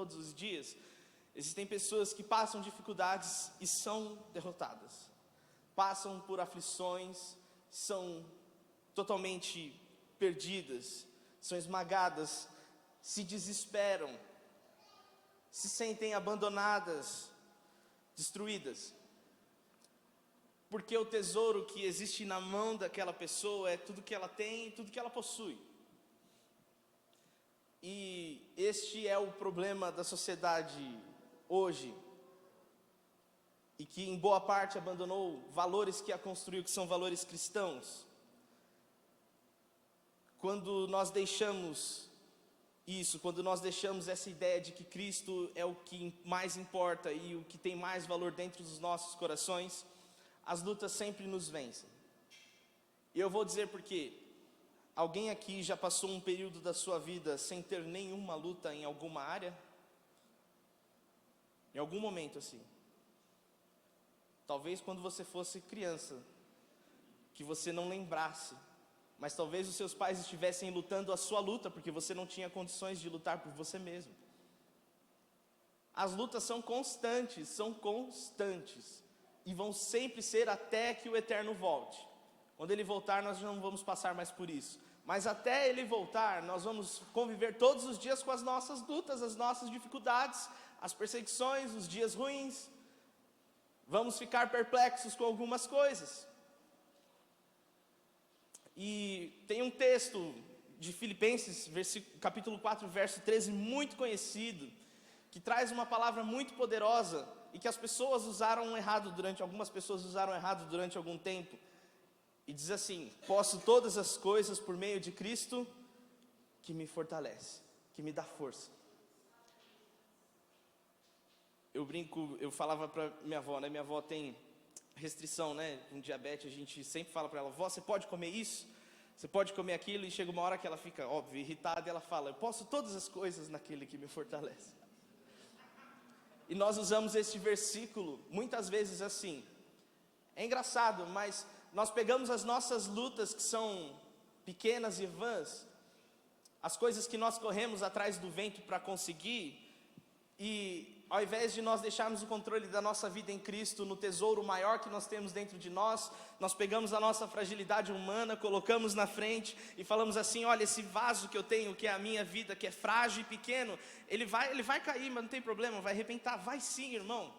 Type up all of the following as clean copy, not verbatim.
todos os dias, existem pessoas que passam dificuldades e são derrotadas. Passam por aflições, são totalmente perdidas, são esmagadas, se desesperam, se sentem abandonadas, destruídas. Porque o tesouro que existe na mão daquela pessoa é tudo que ela tem e tudo que ela possui. E este é o problema da sociedade hoje, e que em boa parte abandonou valores que a construiu, que são valores cristãos. Quando nós deixamos isso, quando nós deixamos essa ideia de que Cristo é o que mais importa e o que tem mais valor dentro dos nossos corações, as lutas sempre nos vencem. E eu vou dizer por quê. Alguém aqui já passou um período da sua vida sem ter nenhuma luta em alguma área? Em algum momento assim. Talvez quando você fosse criança, que você não lembrasse, mas talvez os seus pais estivessem lutando a sua luta, porque você não tinha condições de lutar por você mesmo. As lutas são constantes, e vão sempre ser até que o Eterno volte. Quando Ele voltar, nós não vamos passar mais por isso. Mas até Ele voltar, nós vamos conviver todos os dias com as nossas lutas, as nossas dificuldades, as perseguições, os dias ruins. Vamos ficar perplexos com algumas coisas. E tem um texto de Filipenses, capítulo 4, verso 13, muito conhecido, que traz uma palavra muito poderosa, e que algumas pessoas usaram errado durante algum tempo. E diz assim: posso todas as coisas por meio de Cristo, que me fortalece, que me dá força. Eu brinco, eu falava para minha avó, né? Minha avó tem restrição, né? Com diabetes, a gente sempre fala para ela: vó, você pode comer isso? Você pode comer aquilo? E chega uma hora que ela fica, óbvio, irritada, e ela fala: eu posso todas as coisas naquele que me fortalece. E nós usamos este versículo muitas vezes assim. É engraçado, mas nós pegamos as nossas lutas, que são pequenas e vãs, as coisas que nós corremos atrás do vento para conseguir, e ao invés de nós deixarmos o controle da nossa vida em Cristo, no tesouro maior que nós temos dentro de nós, nós pegamos a nossa fragilidade humana, colocamos na frente e falamos assim: olha, esse vaso que eu tenho, que é a minha vida, que é frágil e pequeno, ele vai cair, mas não tem problema, vai arrebentar. Vai sim, irmão.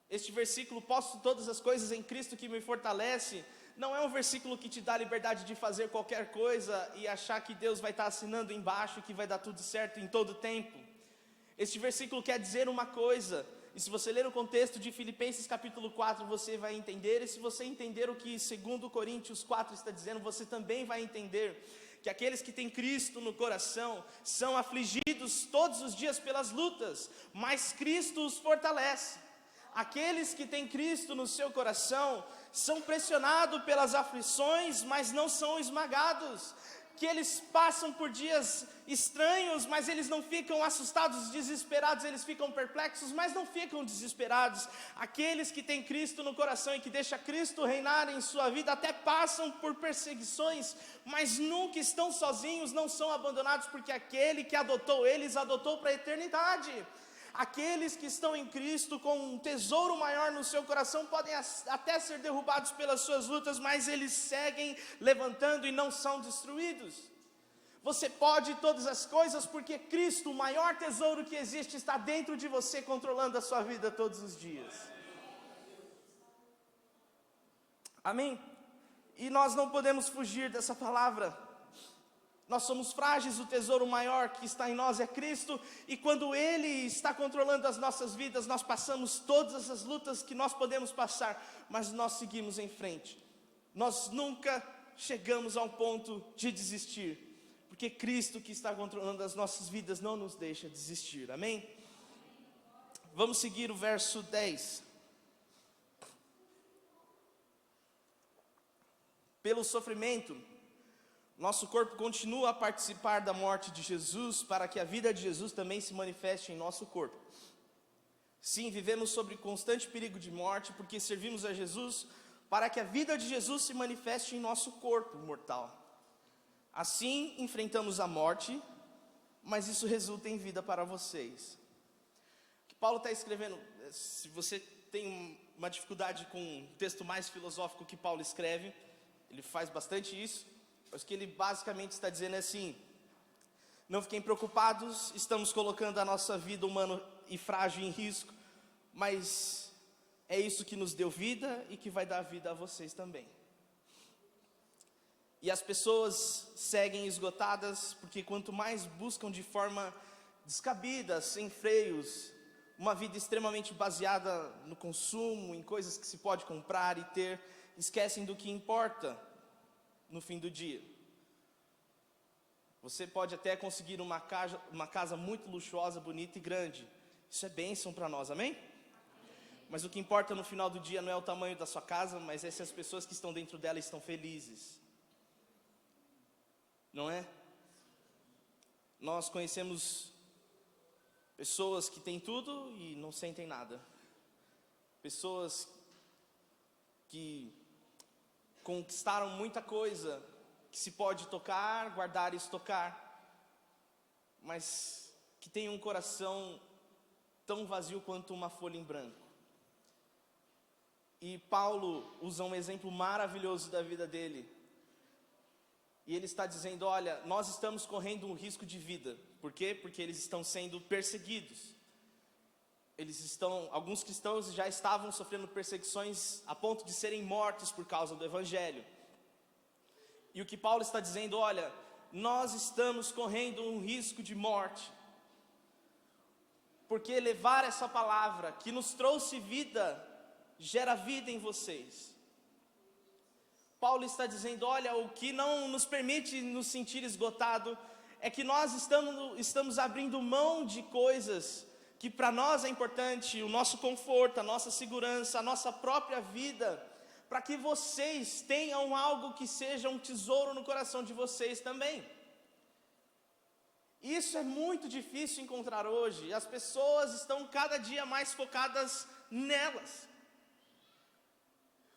Este versículo, posso todas as coisas em Cristo que me fortalece, não é um versículo que te dá liberdade de fazer qualquer coisa e achar que Deus vai estar assinando embaixo e que vai dar tudo certo em todo tempo. Este versículo quer dizer uma coisa, e se você ler o contexto de Filipenses capítulo 4, você vai entender, e se você entender o que 2 Coríntios 4 está dizendo, você também vai entender que aqueles que têm Cristo no coração são afligidos todos os dias pelas lutas, mas Cristo os fortalece. Aqueles que têm Cristo no seu coração são pressionados pelas aflições, mas não são esmagados. Que eles passam por dias estranhos, mas eles não ficam assustados, desesperados, eles ficam perplexos, mas não ficam desesperados. Aqueles que têm Cristo no coração e que deixam Cristo reinar em sua vida, até passam por perseguições, mas nunca estão sozinhos, não são abandonados, porque aquele que adotou eles, adotou para a eternidade. Aqueles que estão em Cristo com um tesouro maior no seu coração podem até ser derrubados pelas suas lutas, mas eles seguem levantando e não são destruídos. Você pode todas as coisas porque Cristo, o maior tesouro que existe, está dentro de você, controlando a sua vida todos os dias. Amém? E nós não podemos fugir dessa palavra. Nós somos frágeis, o tesouro maior que está em nós é Cristo, e quando Ele está controlando as nossas vidas, nós passamos todas as lutas que nós podemos passar, mas nós seguimos em frente. Nós nunca chegamos a um ponto de desistir, porque Cristo que está controlando as nossas vidas não nos deixa desistir, amém? Vamos seguir o verso 10. Pelo sofrimento, nosso corpo continua a participar da morte de Jesus, para que a vida de Jesus também se manifeste em nosso corpo. Sim, vivemos sob constante perigo de morte, porque servimos a Jesus, para que a vida de Jesus se manifeste em nosso corpo mortal. Assim, enfrentamos a morte, mas isso resulta em vida para vocês. O que Paulo está escrevendo, se você tem uma dificuldade com um texto mais filosófico que Paulo escreve, ele faz bastante isso, mas o que ele basicamente está dizendo é assim: não fiquem preocupados, estamos colocando a nossa vida humana e frágil em risco, mas é isso que nos deu vida e que vai dar vida a vocês também. E as pessoas seguem esgotadas, porque quanto mais buscam de forma descabida, sem freios, uma vida extremamente baseada no consumo, em coisas que se pode comprar e ter, esquecem do que importa no fim do dia. Você pode até conseguir uma casa muito luxuosa, bonita e grande. Isso é bênção para nós, amém? Mas o que importa no final do dia não é o tamanho da sua casa, mas é se as pessoas que estão dentro dela estão felizes. Não é? Nós conhecemos pessoas que têm tudo e não sentem nada. Pessoas que conquistaram muita coisa que se pode tocar, guardar e estocar, mas que têm um coração tão vazio quanto uma folha em branco. E Paulo usa um exemplo maravilhoso da vida dele. E ele está dizendo: olha, nós estamos correndo um risco de vida. Por quê? Porque eles estão sendo perseguidos. Alguns cristãos já estavam sofrendo perseguições a ponto de serem mortos por causa do Evangelho. E o que Paulo está dizendo: olha, nós estamos correndo um risco de morte, porque levar essa palavra que nos trouxe vida, gera vida em vocês. Paulo está dizendo: olha, o que não nos permite nos sentir esgotado é que nós estamos abrindo mão de coisas que para nós é importante, o nosso conforto, a nossa segurança, a nossa própria vida, para que vocês tenham algo que seja um tesouro no coração de vocês também. Isso é muito difícil encontrar hoje. As pessoas estão cada dia mais focadas nelas.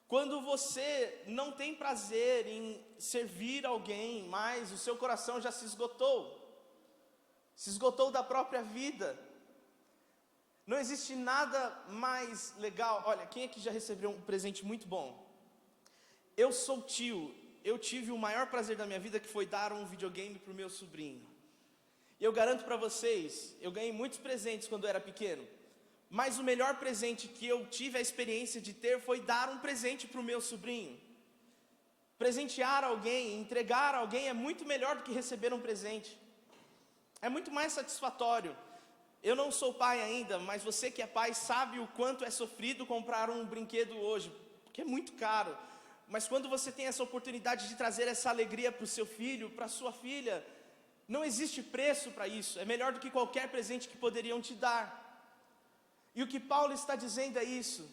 Quando você não tem prazer em servir alguém mais, o seu coração já se esgotou da própria vida. Não existe nada mais legal. Olha, quem aqui já recebeu um presente muito bom? Eu sou tio, eu tive o maior prazer da minha vida, que foi dar um videogame para o meu sobrinho. E eu garanto para vocês, eu ganhei muitos presentes quando eu era pequeno, mas o melhor presente que eu tive a experiência de ter foi dar um presente para o meu sobrinho. Presentear alguém, entregar alguém é muito melhor do que receber um presente. É muito mais satisfatório. Eu não sou pai ainda, mas você que é pai sabe o quanto é sofrido comprar um brinquedo hoje, porque é muito caro. Mas quando você tem essa oportunidade de trazer essa alegria para o seu filho, para a sua filha, não existe preço para isso. É melhor do que qualquer presente que poderiam te dar. E o que Paulo está dizendo é isso: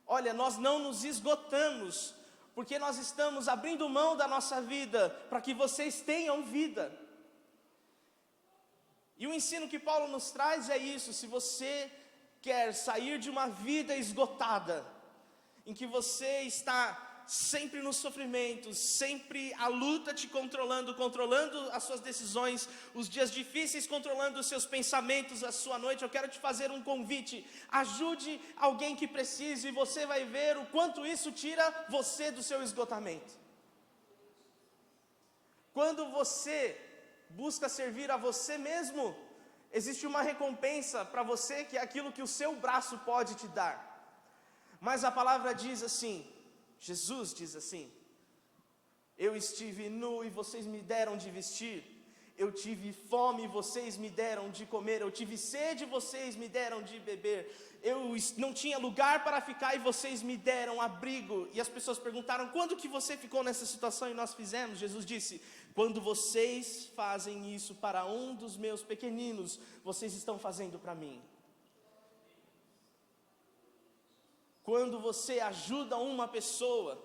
olha, nós não nos esgotamos, porque nós estamos abrindo mão da nossa vida, para que vocês tenham vida. E o ensino que Paulo nos traz é isso: se você quer sair de uma vida esgotada, em que você está sempre no sofrimento, sempre a luta te controlando as suas decisões, os dias difíceis controlando os seus pensamentos, a sua noite, eu quero te fazer um convite: ajude alguém que precise, e você vai ver o quanto isso tira você do seu esgotamento. Quando você busca servir a você mesmo, existe uma recompensa para você, que é aquilo que o seu braço pode te dar. Mas a palavra diz assim, Jesus diz assim: eu estive nu e vocês me deram de vestir, eu tive fome e vocês me deram de comer, eu tive sede e vocês me deram de beber, eu não tinha lugar para ficar e vocês me deram abrigo. E as pessoas perguntaram: quando que você ficou nessa situação? E nós fizemos. Jesus disse: quando vocês fazem isso para um dos meus pequeninos, vocês estão fazendo para mim. Quando você ajuda uma pessoa,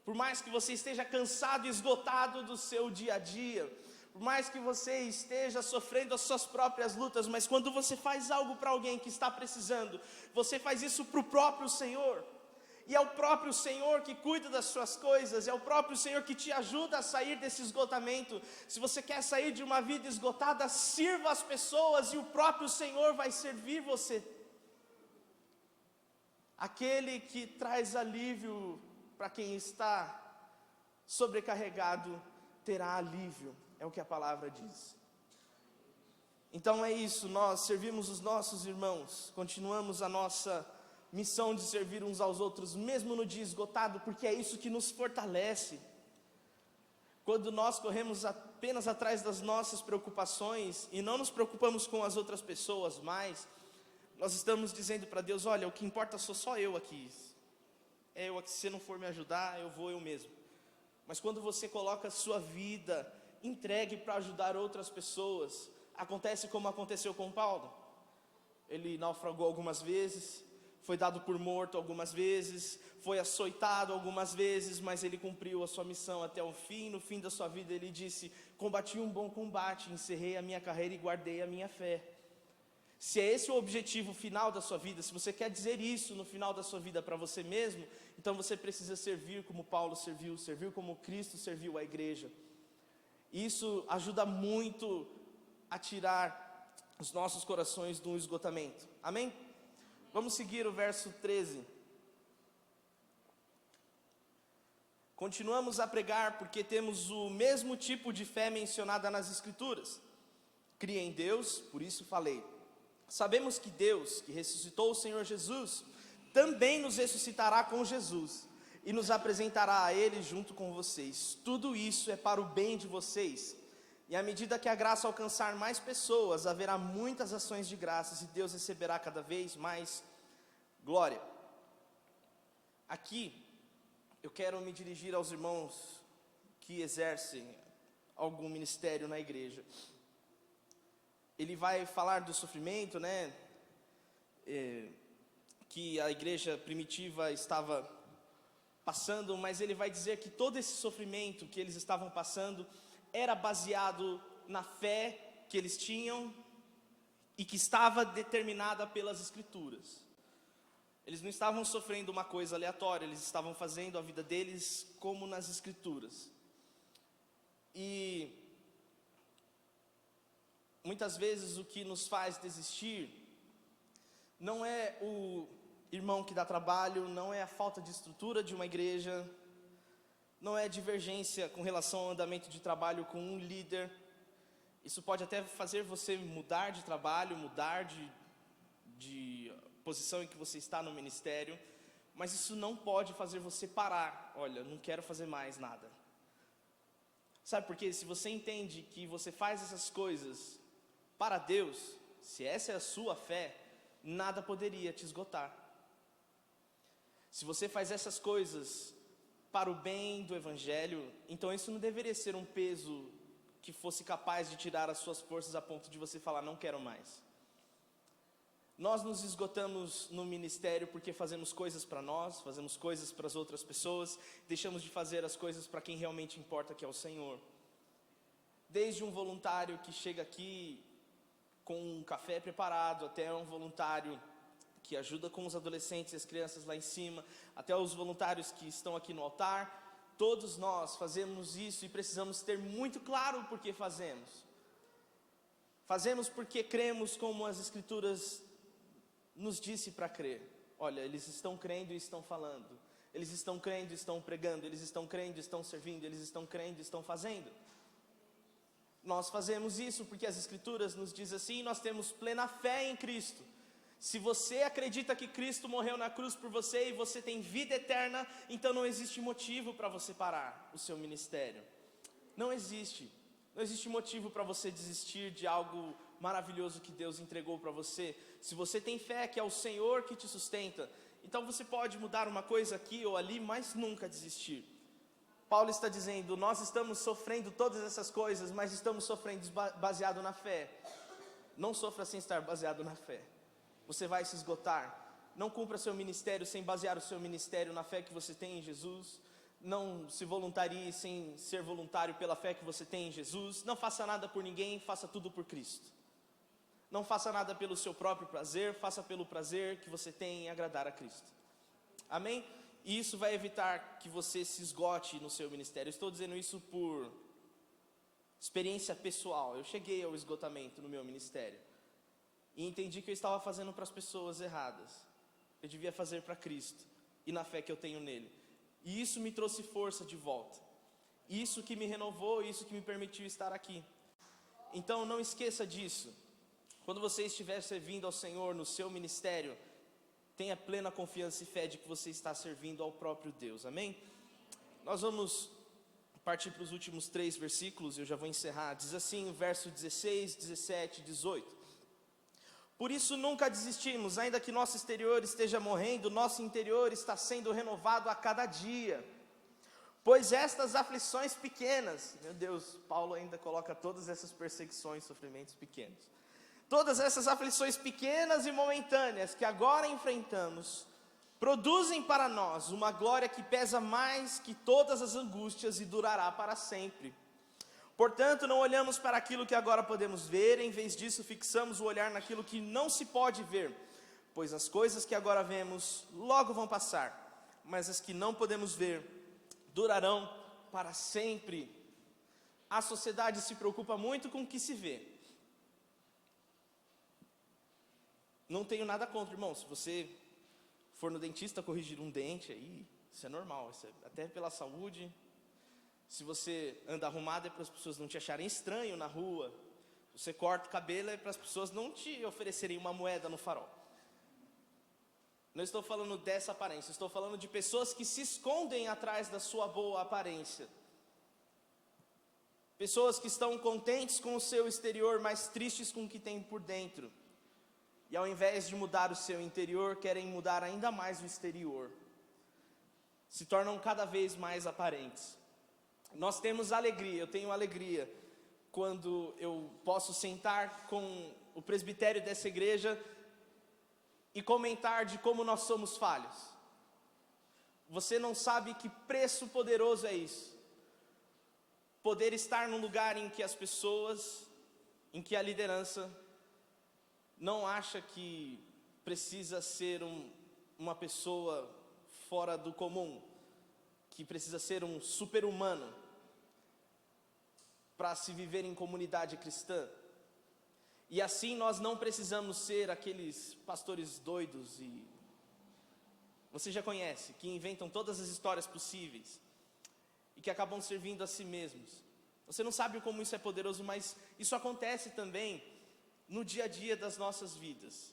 por mais que você esteja cansado e esgotado do seu dia a dia, por mais que você esteja sofrendo as suas próprias lutas, mas quando você faz algo para alguém que está precisando, você faz isso para o próprio Senhor. E é o próprio Senhor que cuida das suas coisas, é o próprio Senhor que te ajuda a sair desse esgotamento. Se você quer sair de uma vida esgotada, sirva as pessoas e o próprio Senhor vai servir você. Aquele que traz alívio para quem está sobrecarregado, terá alívio, é o que a palavra diz. Então é isso, nós servimos os nossos irmãos, continuamos a nossa missão de servir uns aos outros, mesmo no dia esgotado, porque é isso que nos fortalece. Quando nós corremos apenas atrás das nossas preocupações, e não nos preocupamos com as outras pessoas mais, nós estamos dizendo para Deus, olha, o que importa sou só eu aqui, eu aqui, se você não for me ajudar, eu vou eu mesmo. Mas quando você coloca a sua vida entregue para ajudar outras pessoas, acontece como aconteceu com Paulo. Ele naufragou algumas vezes, foi dado por morto algumas vezes, foi açoitado algumas vezes, mas ele cumpriu a sua missão até o fim. No fim da sua vida ele disse, combati um bom combate, encerrei a minha carreira e guardei a minha fé. Se é esse o objetivo final da sua vida, se você quer dizer isso no final da sua vida para você mesmo, então você precisa servir como Paulo serviu, servir como Cristo serviu a igreja. Isso ajuda muito a tirar os nossos corações do esgotamento. Amém? Vamos seguir o verso 13. Continuamos a pregar porque temos o mesmo tipo de fé mencionada nas Escrituras. Cria em Deus, por isso falei. Sabemos que Deus, que ressuscitou o Senhor Jesus, também nos ressuscitará com Jesus e nos apresentará a Ele junto com vocês. Tudo isso é para o bem de vocês. E à medida que a graça alcançar mais pessoas, haverá muitas ações de graças e Deus receberá cada vez mais glória. Aqui, eu quero me dirigir aos irmãos que exercem algum ministério na igreja. Ele vai falar do sofrimento, né? Que a igreja primitiva estava passando, mas ele vai dizer que todo esse sofrimento que eles estavam passando era baseado na fé que eles tinham e que estava determinada pelas Escrituras. Eles não estavam sofrendo uma coisa aleatória, eles estavam fazendo a vida deles como nas Escrituras. E muitas vezes o que nos faz desistir não é o irmão que dá trabalho, não é a falta de estrutura de uma igreja, não é divergência com relação ao andamento de trabalho com um líder. Isso pode até fazer você mudar de trabalho, mudar de posição em que você está no ministério, mas isso não pode fazer você parar. Olha, não quero fazer mais nada. Sabe por quê? Se você entende que você faz essas coisas para Deus, se essa é a sua fé, nada poderia te esgotar. Se você faz essas coisas para o bem do Evangelho, então isso não deveria ser um peso que fosse capaz de tirar as suas forças a ponto de você falar, não quero mais. Nós nos esgotamos no ministério porque fazemos coisas para nós, fazemos coisas para as outras pessoas, deixamos de fazer as coisas para quem realmente importa, que é o Senhor. Desde um voluntário que chega aqui com um café preparado, até um voluntário que ajuda com os adolescentes e as crianças lá em cima, até os voluntários que estão aqui no altar, todos nós fazemos isso e precisamos ter muito claro o porquê fazemos. Fazemos porque cremos como as Escrituras nos disse para crer. Olha, eles estão crendo e estão falando, eles estão crendo e estão pregando, eles estão crendo e estão servindo, eles estão crendo e estão fazendo. Nós fazemos isso porque as Escrituras nos dizem assim, nós temos plena fé em Cristo. Se você acredita que Cristo morreu na cruz por você e você tem vida eterna, então não existe motivo para você parar o seu ministério. Não existe. Não existe motivo para você desistir de algo maravilhoso que Deus entregou para você. Se você tem fé que é o Senhor que te sustenta, então você pode mudar uma coisa aqui ou ali, mas nunca desistir. Paulo está dizendo, nós estamos sofrendo todas essas coisas, mas estamos sofrendo baseado na fé. Não sofra sem estar baseado na fé. Você vai se esgotar. Não cumpra seu ministério sem basear o seu ministério na fé que você tem em Jesus. Não se voluntarie sem ser voluntário pela fé que você tem em Jesus. Não faça nada por ninguém, faça tudo por Cristo. Não faça nada pelo seu próprio prazer, faça pelo prazer que você tem em agradar a Cristo. Amém? E isso vai evitar que você se esgote no seu ministério. Eu estou dizendo isso por experiência pessoal. Eu cheguei ao esgotamento no meu ministério. E entendi que eu estava fazendo para as pessoas erradas. Eu devia fazer para Cristo e na fé que eu tenho nele. E isso me trouxe força de volta. Isso que me renovou, isso que me permitiu estar aqui. Então não esqueça disso. Quando você estiver servindo ao Senhor no seu ministério, tenha plena confiança e fé de que você está servindo ao próprio Deus. Amém? Nós vamos partir para os últimos 3 versículos, eu já vou encerrar. Diz assim, o verso 16, 17 e 18. Por isso nunca desistimos, ainda que nosso exterior esteja morrendo, nosso interior está sendo renovado a cada dia. Pois estas aflições pequenas, meu Deus, Paulo ainda coloca todas essas perseguições, sofrimentos pequenos. Todas essas aflições pequenas e momentâneas que agora enfrentamos, produzem para nós uma glória que pesa mais que todas as angústias e durará para sempre. Portanto, não olhamos para aquilo que agora podemos ver, em vez disso fixamos o olhar naquilo que não se pode ver, pois as coisas que agora vemos logo vão passar, mas as que não podemos ver durarão para sempre. A sociedade se preocupa muito com o que se vê. Não tenho nada contra, irmão, se você for no dentista corrigir um dente, aí isso é normal, isso é até pela saúde. Se você anda arrumado é para as pessoas não te acharem estranho na rua. Se você corta o cabelo é para as pessoas não te oferecerem uma moeda no farol. Não estou falando dessa aparência, estou falando de pessoas que se escondem atrás da sua boa aparência. Pessoas que estão contentes com o seu exterior, mas tristes com o que tem por dentro. E ao invés de mudar o seu interior, querem mudar ainda mais o exterior. Se tornam cada vez mais aparentes. Nós temos alegria, eu tenho alegria quando eu posso sentar com o presbitério dessa igreja e comentar de como nós somos falhos. Você não sabe que preço poderoso é isso. Poder estar num lugar em que as pessoas, em que a liderança não acha que precisa ser uma pessoa fora do comum, que precisa ser um super-humano para se viver em comunidade cristã. E assim nós não precisamos ser aqueles pastores doidos e você já conhece, que inventam todas as histórias possíveis e que acabam servindo a si mesmos. Você não sabe como isso é poderoso, mas isso acontece também no dia a dia das nossas vidas.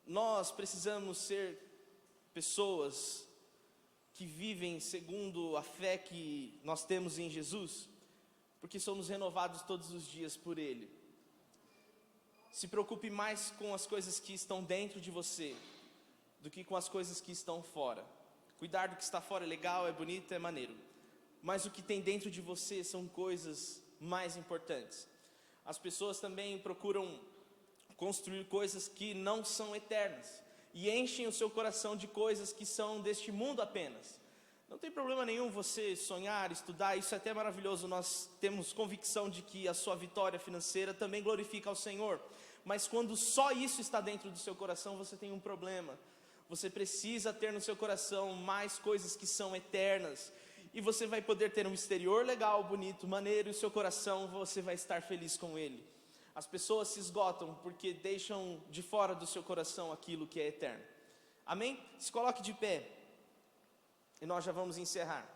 Nós precisamos ser pessoas que vivem segundo a fé que nós temos em Jesus, porque somos renovados todos os dias por Ele. Se preocupe mais com as coisas que estão dentro de você do que com as coisas que estão fora. Cuidar do que está fora é legal, é bonito, é maneiro, mas o que tem dentro de você são coisas mais importantes. As pessoas também procuram construir coisas que não são eternas e enchem o seu coração de coisas que são deste mundo apenas. Não tem problema nenhum você sonhar, estudar, isso é até maravilhoso. Nós temos convicção de que a sua vitória financeira também glorifica ao Senhor. Mas quando só isso está dentro do seu coração, você tem um problema. Você precisa ter no seu coração mais coisas que são eternas. E você vai poder ter um exterior legal, bonito, maneiro, e o seu coração, você vai estar feliz com ele. As pessoas se esgotam porque deixam de fora do seu coração aquilo que é eterno. Amém? Se coloque de pé. E nós já vamos encerrar.